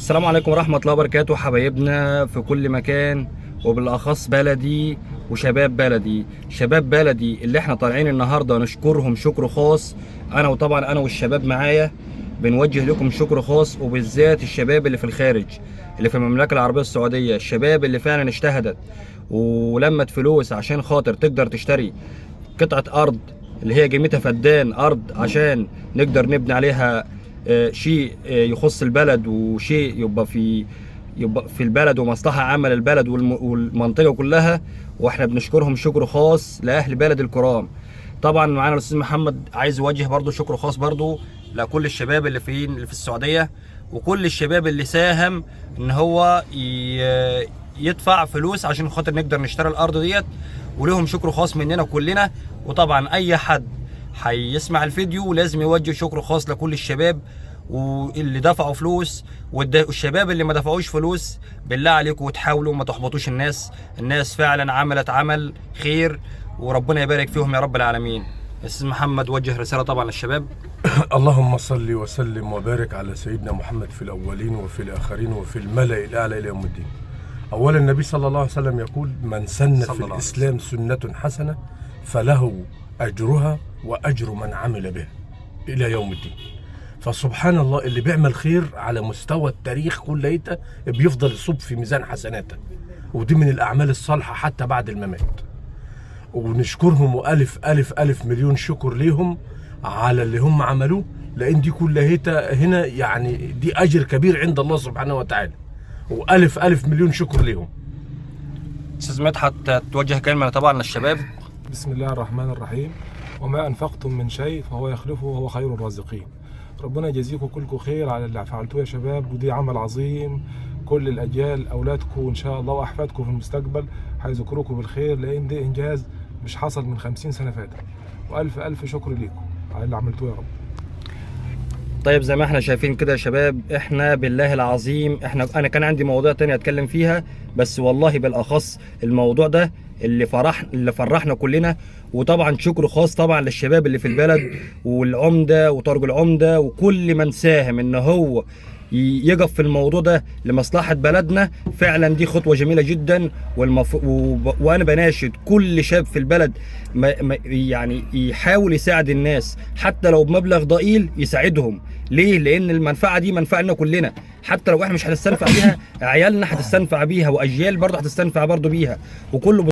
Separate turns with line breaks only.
السلام عليكم ورحمة الله وبركاته حبايبنا في كل مكان، وبالأخص بلدي وشباب بلدي. شباب بلدي اللي احنا طالعين النهاردة نشكرهم شكر خاص. أنا والشباب معايا بنوجه لكم شكر خاص، وبالذات الشباب اللي في الخارج اللي في المملكة العربية السعودية، الشباب اللي فعلا اجتهدت ولمت فلوس عشان خاطر تقدر تشتري قطعة أرض اللي هي قيمتها فدان أرض عشان نقدر نبني عليها شيء يخص البلد، وشيء يبقى في البلد ومصلحة عامة للبلد والمنطقة كلها. واحنا بنشكرهم شكر خاص لأهل بلد الكرام. طبعا معانا الأستاذ محمد عايز يوجه برضو شكر خاص برضو لكل الشباب اللي في السعودية، وكل الشباب اللي ساهم ان هو يدفع فلوس عشان خاطر نقدر نشتري الأرض ديت، ولهم شكر خاص مننا كلنا. وطبعا أي حد هيسمع الفيديو لازم يوجه شكر خاص لكل الشباب واللي دفعوا فلوس، والشباب اللي ما دفعوش فلوس بالله عليكم وتحاولوا ما تحبطوش الناس فعلا عملت عمل خير، وربنا يبارك فيهم يا رب العالمين. استاذ محمد وجه رسالة طبعا للشباب.
اللهم صل وسلم وبارك على سيدنا محمد في الأولين وفي الآخرين وفي الملأ الأعلى إلى يوم الدين. أولا النبي صلى الله عليه وسلم يقول: من سن في الإسلام سنة حسنة فله أجرها وأجر من عمل بها إلى يوم الدين. فسبحان الله، اللي بيعمل خير على مستوى التاريخ كليته بيفضل يصب في ميزان حسناته، ودي من الأعمال الصالحة حتى بعد الممات. ونشكرهم وألف ألف ألف مليون شكر ليهم على اللي هم عملوه، لأن دي كلها هنا يعني دي أجر كبير عند الله سبحانه وتعالى، وألف ألف مليون شكر ليهم.
استاذ مدحت توجه كلمة طبعا للشباب.
بسم الله الرحمن الرحيم. وما أنفقتم من شيء فهو يخلفه وهو خير الرازقين. ربنا يجازيكم كلكم خير على اللي فعلتوه يا شباب، ودي عمل عظيم. كل الأجيال أولادكم إن شاء الله وأحفادكم في المستقبل هيذكروكم بالخير، لأن ده إنجاز مش حصل من 50 سنة فاتت. وألف ألف شكر ليكم على اللي عملتوه يا رب.
طيب زي ما احنا شايفين كده يا شباب، احنا بالله العظيم انا كان عندي مواضيع تانية اتكلم فيها، بس والله بالاخص الموضوع ده اللي فرحنا كلنا. وطبعا شكر خاص طبعا للشباب اللي في البلد والعمده وطارق العمده وكل من ساهم ان هو يقف في الموضوع ده لمصلحة بلدنا. فعلا دي خطوة جميلة جدا، وانا بناشد كل شاب في البلد يعني يحاول يساعد الناس حتى لو بمبلغ ضئيل يساعدهم. ليه؟ لان المنفعة دي منفعة لنا كلنا، حتى لو احنا مش هنستنفع بيها عيالنا هتستنفع بيها، واجيال برضه هتستنفع برضه بيها، وكله